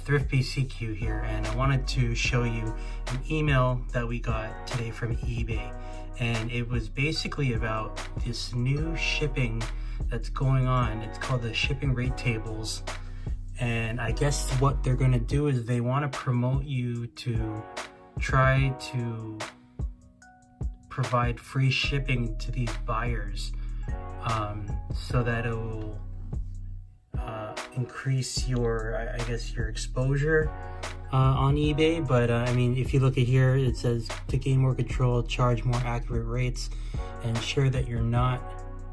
Thrift PCQ here, and I wanted to show you an email that we got today from eBay, and it was basically about this new shipping that's going on. It's called the shipping rate tables, and I guess what they're going to do is they want to promote you to try to provide free shipping to these buyers, so that it will increase your, I guess, your exposure on eBay. But I mean, if you look at here, it says to gain more control, charge more accurate rates, and ensure that you're not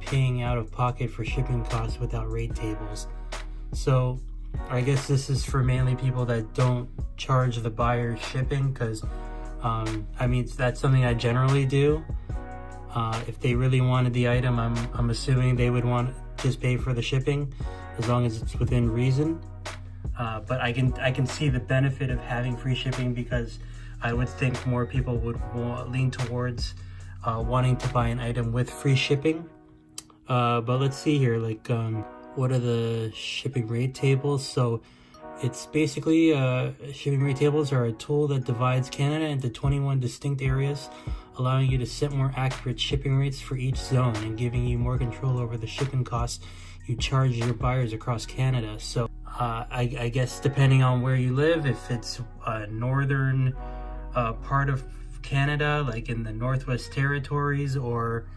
paying out of pocket for shipping costs without rate tables. So I guess this is for mainly people that don't charge the buyer shipping, because I mean, that's something I generally do. If they really wanted the item, I'm assuming they would want to just pay for the shipping, as long as it's within reason. But I can see the benefit of having free shipping, because I would think more people would lean towards wanting to buy an item with free shipping. But let's see here, like, what are the shipping rate tables? So it's basically, shipping rate tables are a tool that divides Canada into 21 distinct areas, allowing you to set more accurate shipping rates for each zone and giving you more control over the shipping costs you charge your buyers across Canada. So I guess depending on where you live, if it's a northern part of Canada, like in the Northwest Territories, or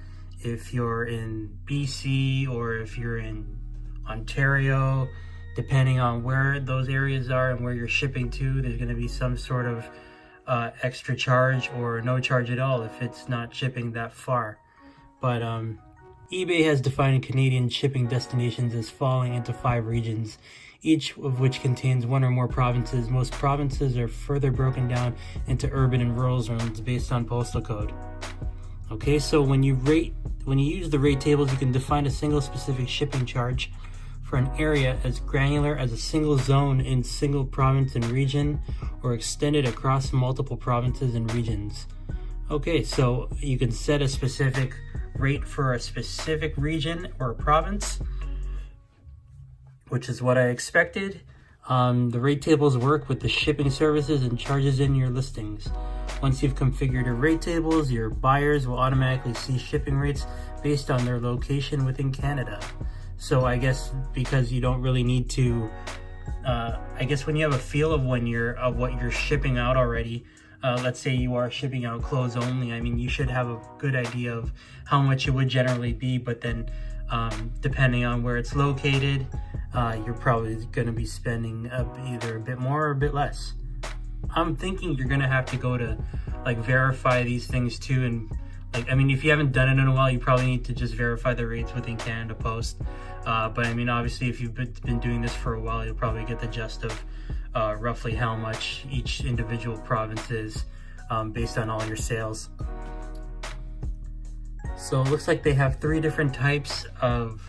if you're in BC, or if you're in Ontario, depending on where those areas are and where you're shipping to, there's going to be some sort of extra charge or no charge at all if it's not shipping that far. But eBay has defined Canadian shipping destinations as falling into 5 regions, each of which contains 1 or more provinces. Most provinces are further broken down into urban and rural zones based on postal code. Okay, so when you use the rate tables, you can define a single specific shipping charge for an area as granular as a single zone in single province and region, or extended across multiple provinces and regions. Okay, so you can set a specific rate for a specific region or a province, which is what I expected. The rate tables work with the shipping services and charges in your listings. Once you've configured your rate tables, your buyers will automatically see shipping rates based on their location within Canada. So I guess because you don't really need to, I guess when you have a feel of what you're shipping out already, let's say you are shipping out clothes only, I mean, you should have a good idea of how much it would generally be. But then depending on where it's located, you're probably going to be spending either a bit more or a bit less. I'm thinking you're going to have to go to like verify these things too, and like, I mean, if you haven't done it in a while, you probably need to just verify the rates within Canada Post. But I mean, obviously, if you've been doing this for a while, you'll probably get the gist of roughly how much each individual province is based on all your sales. So it looks like they have 3 different types of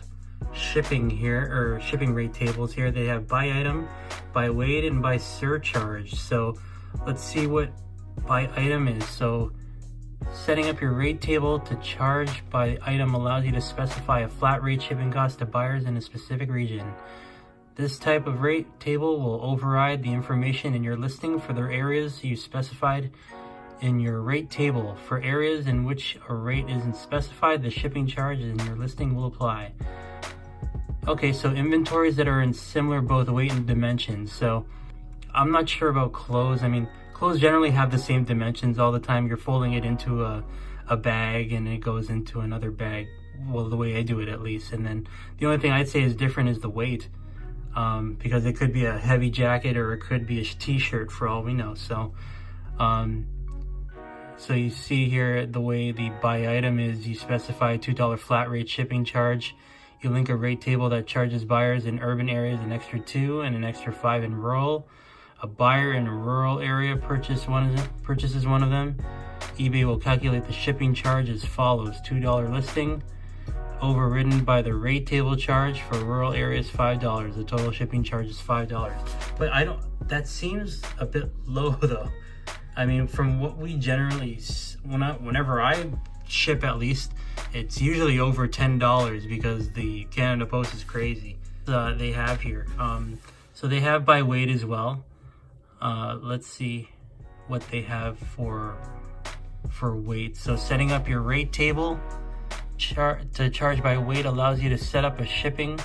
shipping here, or shipping rate tables here. They have by item, by weight, and by surcharge. So let's see what by item is. So setting up your rate table to charge by item allows you to specify a flat rate shipping cost to buyers in a specific region. This type of rate table will override the information in your listing for the areas you specified in your rate table. For areas in which a rate isn't specified, the shipping charge in your listing will apply. Okay, so inventories that are in similar both weight and dimensions. So I'm not sure about clothes. I mean, clothes generally have the same dimensions all the time. You're folding it into a bag and it goes into another bag. Well, the way I do it at least. And then the only thing I'd say is different is the weight, because it could be a heavy jacket or it could be a t-shirt for all we know. So so you see here the way the by item is, you specify a $2 flat rate shipping charge. You link a rate table that charges buyers in urban areas an extra $2 and an extra $5 in rural. A buyer in a rural area purchases one of them. eBay will calculate the shipping charge as follows: $2 listing, overridden by the rate table charge for rural areas $5. The total shipping charge is $5. But that seems a bit low though. I mean, from what we generally, whenever I ship at least, it's usually over $10 because the Canada Post is crazy. They have here. So they have by weight as well. Let's see what they have for weight. So setting up your rate table to charge by weight allows you to set up a shipping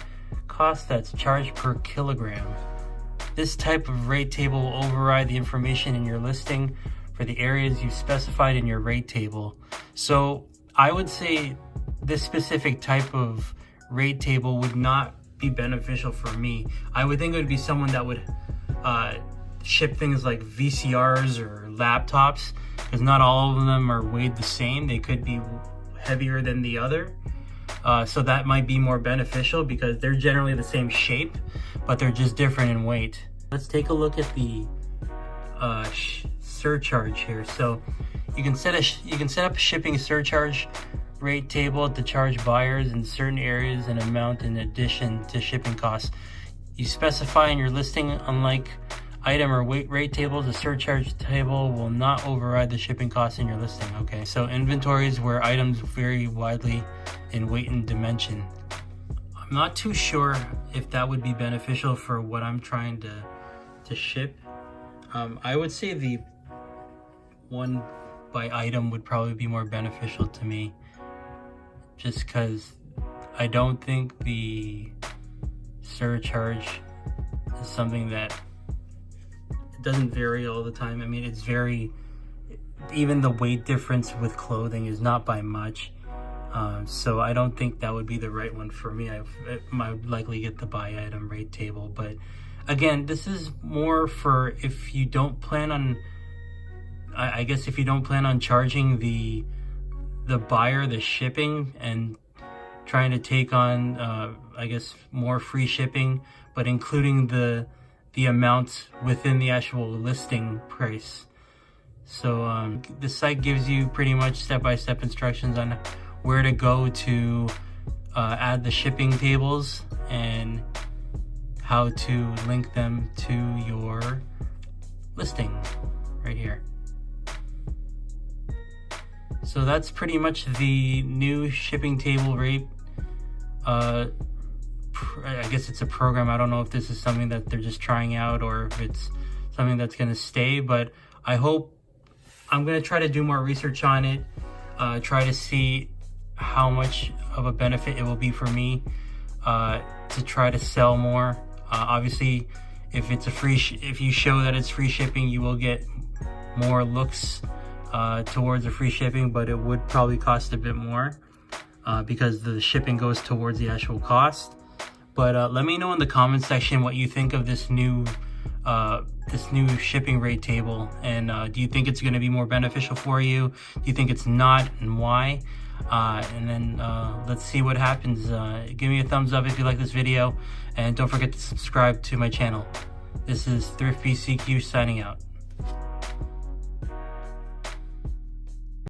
cost that's charged per kilogram. This type of rate table will override the information in your listing for the areas you specified in your rate table. So I would say this specific type of rate table would not be beneficial for me. I would think it would be someone that would ship things like VCRs or laptops, because not all of them are weighed the same. They could be heavier than the other. So that might be more beneficial because they're generally the same shape, but they're just different in weight. Let's take a look at the surcharge here. So you can set up a shipping surcharge rate table to charge buyers in certain areas an amount in addition to shipping costs. You specify in your listing, unlike item or weight rate tables, the surcharge table will not override the shipping costs in your listing. Okay, so inventories where items vary widely in weight and dimension. I'm not too sure if that would be beneficial for what I'm trying to ship. I would say the one by item would probably be more beneficial to me, just because I don't think the surcharge is something that doesn't vary all the time. I mean, it's very, even the weight difference with clothing is not by much. So I don't think that would be the right one for me. I might likely get the by item rate table, but again, this is more for if you don't plan on, I guess if you don't plan on charging the buyer the shipping and trying to take on, I guess, more free shipping, but including the amount within the actual listing price. So the site gives you pretty much step-by-step instructions on where to go to add the shipping tables and how to link them to your listing right here. So that's pretty much the new shipping table rate. I guess it's a program. I don't know if this is something that they're just trying out or if it's something that's going to stay, but I'm going to try to do more research on it, try to see how much of a benefit it will be for me to try to sell more. Obviously, if it's if you show that it's free shipping, you will get more looks towards the free shipping, but it would probably cost a bit more because the shipping goes towards the actual cost. But let me know in the comments section what you think of this new shipping rate table, and do you think it's going to be more beneficial for you? Do you think it's not, and why? And then let's see what happens. Give me a thumbs up if you like this video, and don't forget to subscribe to my channel. This is ThriftBCQ signing out.